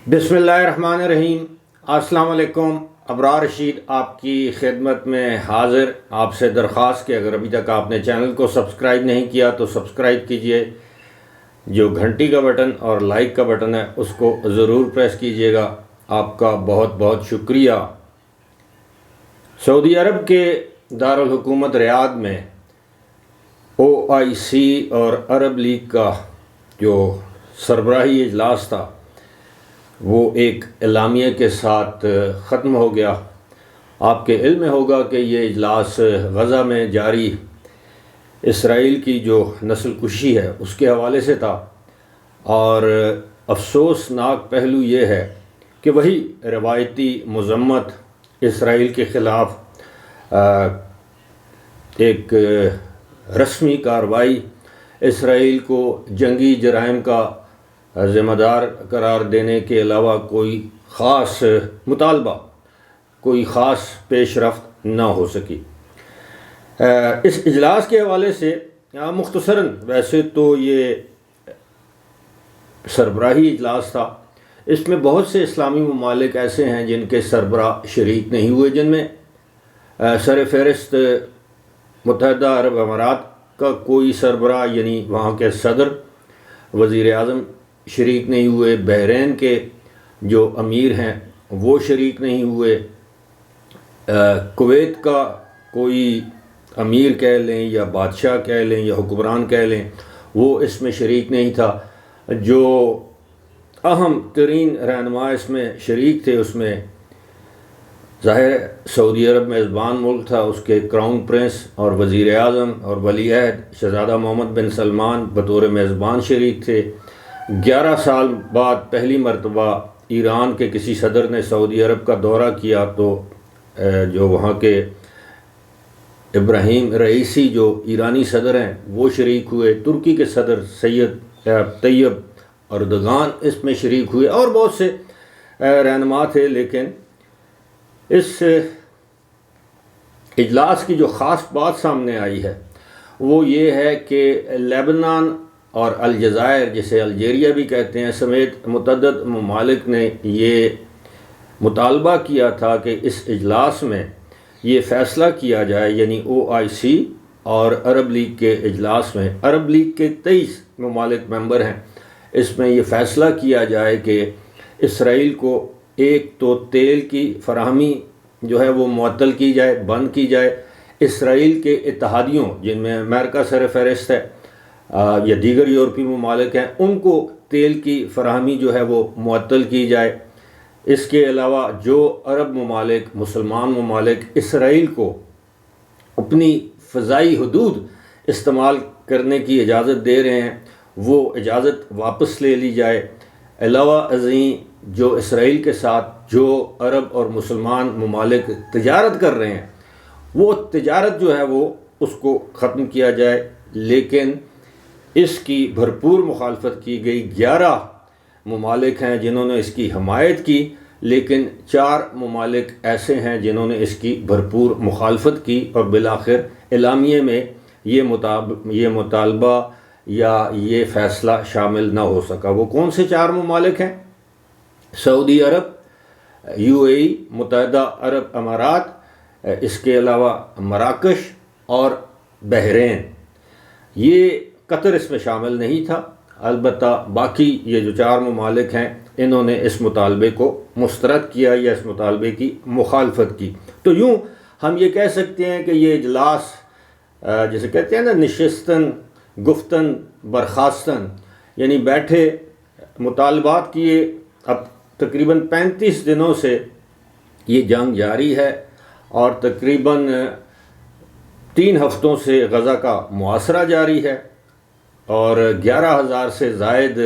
بسم اللہ الرحمن الرحیم۔ السلام علیکم۔ ابرار رشید آپ کی خدمت میں حاضر۔ آپ سے درخواست کہ اگر ابھی تک آپ نے چینل کو سبسکرائب نہیں کیا تو سبسکرائب کیجئے، جو گھنٹی کا بٹن اور لائک کا بٹن ہے اس کو ضرور پریس کیجئے گا۔ آپ کا بہت بہت شکریہ۔ سعودی عرب کے دارالحکومت ریاض میں OIC اور عرب لیگ کا جو سربراہی اجلاس تھا وہ ایک اعلامیہ کے ساتھ ختم ہو گیا۔ آپ کے علم میں ہوگا کہ یہ اجلاس غزہ میں جاری اسرائیل کی جو نسل کشی ہے اس کے حوالے سے تھا، اور افسوسناک پہلو یہ ہے کہ وہی روایتی مذمت اسرائیل کے خلاف ایک رسمی کارروائی، اسرائیل کو جنگی جرائم کا ذمہ دار قرار دینے کے علاوہ کوئی خاص مطالبہ، کوئی خاص پیش رفت نہ ہو سکی۔ اس اجلاس کے حوالے سے مختصراً، ویسے تو یہ سربراہی اجلاس تھا، اس میں بہت سے اسلامی ممالک ایسے ہیں جن کے سربراہ شریک نہیں ہوئے، جن میں سر فہرست متحدہ عرب امارات کا کوئی سربراہ یعنی وہاں کے صدر، وزیر اعظم شریک نہیں ہوئے، بحرین کے جو امیر ہیں وہ شریک نہیں ہوئے، کویت کا کوئی امیر کہہ لیں یا بادشاہ کہہ لیں یا حکمران کہہ لیں وہ اس میں شریک نہیں تھا۔ جو اہم ترین رہنما اس میں شریک تھے اس میں ظاہر سعودی عرب میزبان ملک تھا، اس کے کراؤن پرنس اور وزیر اعظم اور ولی عہد شہزادہ محمد بن سلمان بطور میزبان شریک تھے۔ 11 سال بعد پہلی مرتبہ ایران کے کسی صدر نے سعودی عرب کا دورہ کیا تو جو وہاں کے ابراہیم رئیسی جو ایرانی صدر ہیں وہ شریک ہوئے، ترکی کے صدر سید طیب اردگان اس میں شریک ہوئے، اور بہت سے رہنما تھے۔ لیکن اس اجلاس کی جو خاص بات سامنے آئی ہے وہ یہ ہے کہ لیبنان اور الجزائر، جسے الجیریا بھی کہتے ہیں، سمیت متعدد ممالک نے یہ مطالبہ کیا تھا کہ اس اجلاس میں یہ فیصلہ کیا جائے، یعنی OIC اور عرب لیگ کے اجلاس میں، عرب لیگ کے 23 ممالک ممبر ہیں، اس میں یہ فیصلہ کیا جائے کہ اسرائیل کو ایک تو تیل کی فراہمی جو ہے وہ معطل کی جائے، بند کی جائے، اسرائیل کے اتحادیوں جن میں امریکہ سر فہرست ہے یا دیگر یورپی ممالک ہیں، ان کو تیل کی فراہمی جو ہے وہ معطل کی جائے۔ اس کے علاوہ جو عرب ممالک، مسلمان ممالک اسرائیل کو اپنی فضائی حدود استعمال کرنے کی اجازت دے رہے ہیں وہ اجازت واپس لے لی جائے۔ علاوہ ازیں جو اسرائیل کے ساتھ جو عرب اور مسلمان ممالک تجارت کر رہے ہیں وہ تجارت جو ہے وہ اس کو ختم کیا جائے۔ لیکن اس کی بھرپور مخالفت کی گئی۔ 11 ممالک ہیں جنہوں نے اس کی حمایت کی، لیکن 4 ممالک ایسے ہیں جنہوں نے اس کی بھرپور مخالفت کی، اور بالآخر اعلامیے میں یہ مطالبہ یا یہ فیصلہ شامل نہ ہو سکا۔ وہ کون سے 4 ممالک ہیں؟ سعودی عرب، UAE، متحدہ عرب امارات، اس کے علاوہ مراکش اور بحرین۔ یہ قطر اس میں شامل نہیں تھا، البتہ باقی یہ جو 4 ممالک ہیں انہوں نے اس مطالبے کو مسترد کیا یا اس مطالبے کی مخالفت کی۔ تو یوں ہم یہ کہہ سکتے ہیں کہ یہ اجلاس جسے کہتے ہیں نا نشستن گفتن برخاستن، یعنی بیٹھے مطالبات کیے۔ اب تقریباً 35 دنوں سے یہ جنگ جاری ہے، اور تقریباً 3 ہفتوں سے غزہ کا محاصرہ جاری ہے، اور 11,000 سے زائد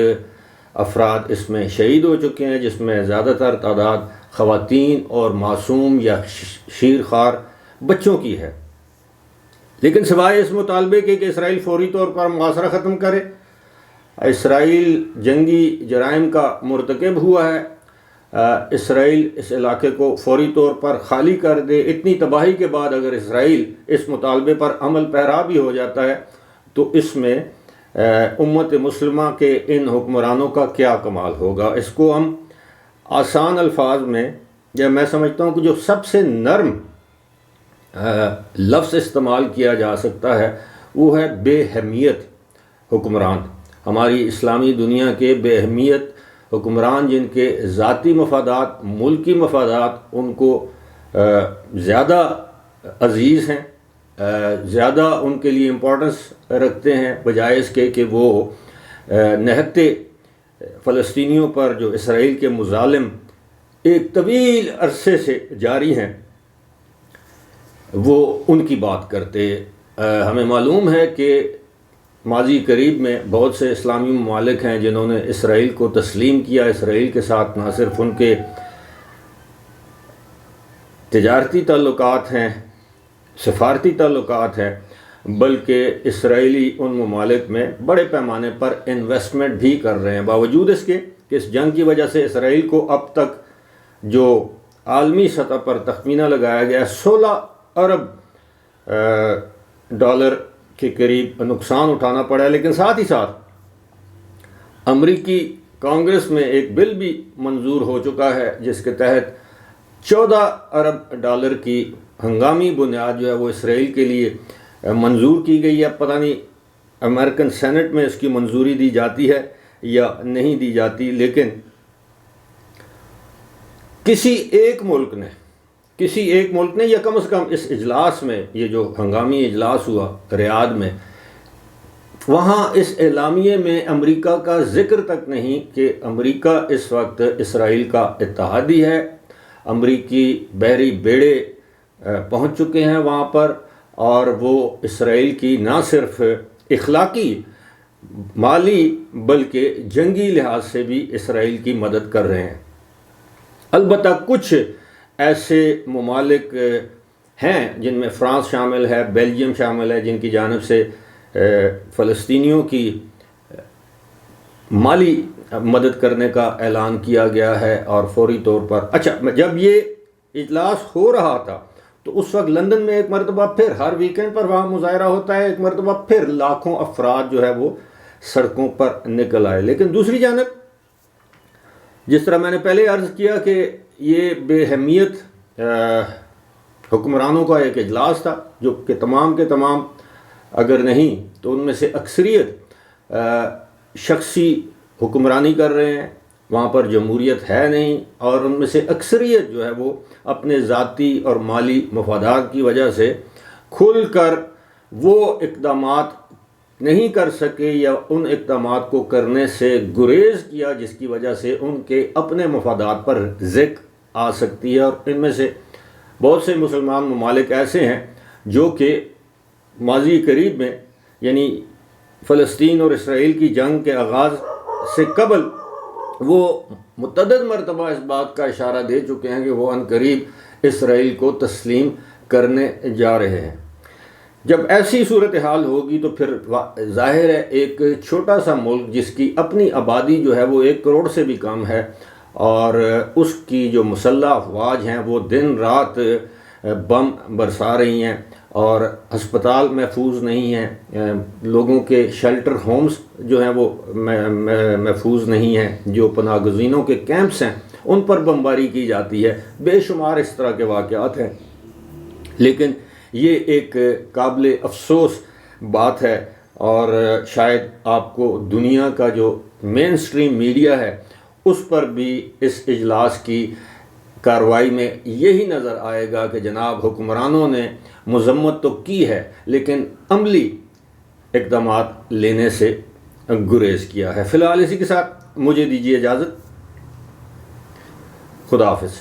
افراد اس میں شہید ہو چکے ہیں، جس میں زیادہ تر تعداد خواتین اور معصوم یا شیرخوار بچوں کی ہے۔ لیکن سوائے اس مطالبے کے کہ اسرائیل فوری طور پر محاصرہ ختم کرے، اسرائیل جنگی جرائم کا مرتکب ہوا ہے، اسرائیل اس علاقے کو فوری طور پر خالی کر دے۔ اتنی تباہی کے بعد اگر اسرائیل اس مطالبے پر عمل پیرا بھی ہو جاتا ہے تو اس میں امت مسلمہ کے ان حکمرانوں کا کیا کمال ہوگا۔ اس کو ہم آسان الفاظ میں یا میں سمجھتا ہوں کہ جو سب سے نرم لفظ استعمال کیا جا سکتا ہے وہ ہے بے اہمیت حکمران. ہماری اسلامی دنیا کے بے اہمیت حکمران جن کے ذاتی مفادات، ملکی مفادات ان کو زیادہ عزیز ہیں، زیادہ ان کے لیے امپورٹنس رکھتے ہیں، بجائے اس کے کہ وہ نہتے فلسطینیوں پر جو اسرائیل کے مظالم ایک طویل عرصے سے جاری ہیں وہ ان کی بات کرتے. ہمیں معلوم ہے کہ ماضی قریب میں بہت سے اسلامی ممالک ہیں جنہوں نے اسرائیل کو تسلیم کیا. اسرائیل کے ساتھ نہ صرف ان کے تجارتی تعلقات ہیں، سفارتی تعلقات ہیں، بلکہ اسرائیلی ان ممالک میں بڑے پیمانے پر انویسٹمنٹ بھی کر رہے ہیں، باوجود اس کے کہ اس جنگ کی وجہ سے اسرائیل کو اب تک جو عالمی سطح پر تخمینہ لگایا گیا 16 ارب ڈالر کے قریب نقصان اٹھانا پڑا ہے. لیکن ساتھ ہی ساتھ امریکی کانگریس میں ایک بل بھی منظور ہو چکا ہے جس کے تحت 14 ارب ڈالر کی ہنگامی بنیاد جو ہے وہ اسرائیل کے لیے منظور کی گئی ہے. پتہ نہیں امریکن سینٹ میں اس کی منظوری دی جاتی ہے یا نہیں دی جاتی، لیکن کسی ایک ملک نے یا کم از کم اس اجلاس میں، یہ جو ہنگامی اجلاس ہوا ریاض میں، وہاں اس اعلامیے میں امریکہ کا ذکر تک نہیں کہ امریکہ اس وقت اسرائیل کا اتحادی ہے. امریکی بحری بیڑے پہنچ چکے ہیں وہاں پر اور وہ اسرائیل کی نہ صرف اخلاقی، مالی بلکہ جنگی لحاظ سے بھی اسرائیل کی مدد کر رہے ہیں. البتہ کچھ ایسے ممالک ہیں جن میں فرانس شامل ہے، بیلجیم شامل ہے، جن کی جانب سے فلسطینیوں کی مالی مدد کرنے کا اعلان کیا گیا ہے اور فوری طور پر. اچھا، جب یہ اجلاس ہو رہا تھا تو اس وقت لندن میں ایک مرتبہ پھر ہر ویکنڈ پر وہاں مظاہرہ ہوتا ہے، ایک مرتبہ پھر لاکھوں افراد جو ہے وہ سڑکوں پر نکل آئے. لیکن دوسری جانب جس طرح میں نے پہلے عرض کیا کہ یہ بے اہمیت حکمرانوں کا ایک اجلاس تھا جو کہ تمام کے تمام اگر نہیں تو ان میں سے اکثریت شخصی حکمرانی کر رہے ہیں، وہاں پر جمہوریت ہے نہیں، اور ان میں سے اکثریت جو ہے وہ اپنے ذاتی اور مالی مفادات کی وجہ سے کھل کر وہ اقدامات نہیں کر سکے یا ان اقدامات کو کرنے سے گریز کیا جس کی وجہ سے ان کے اپنے مفادات پر ذک آ سکتی ہے. اور ان میں سے بہت سے مسلمان ممالک ایسے ہیں جو کہ ماضی قریب میں یعنی فلسطین اور اسرائیل کی جنگ کے آغاز سے قبل وہ متعدد مرتبہ اس بات کا اشارہ دے چکے ہیں کہ وہ عنقریب اسرائیل کو تسلیم کرنے جا رہے ہیں. جب ایسی صورتحال ہوگی تو پھر ظاہر ہے ایک چھوٹا سا ملک جس کی اپنی آبادی جو ہے وہ 1 کروڑ سے بھی کم ہے اور اس کی جو مسلح افواج ہیں وہ دن رات بم برسا رہی ہیں اور ہسپتال محفوظ نہیں ہیں، لوگوں کے شیلٹر ہومز جو ہیں وہ محفوظ نہیں ہیں، جو پناہ گزینوں کے کیمپس ہیں ان پر بمباری کی جاتی ہے. بے شمار اس طرح کے واقعات ہیں. لیکن یہ ایک قابل افسوس بات ہے اور شاید آپ کو دنیا کا جو مین سٹریم میڈیا ہے اس پر بھی اس اجلاس کی کارروائی میں یہی نظر آئے گا کہ جناب حکمرانوں نے مذمت تو کی ہے لیکن عملی اقدامات لینے سے گریز کیا ہے. فی الحال اسی کے ساتھ مجھے دیجیے اجازت. خدا حافظ.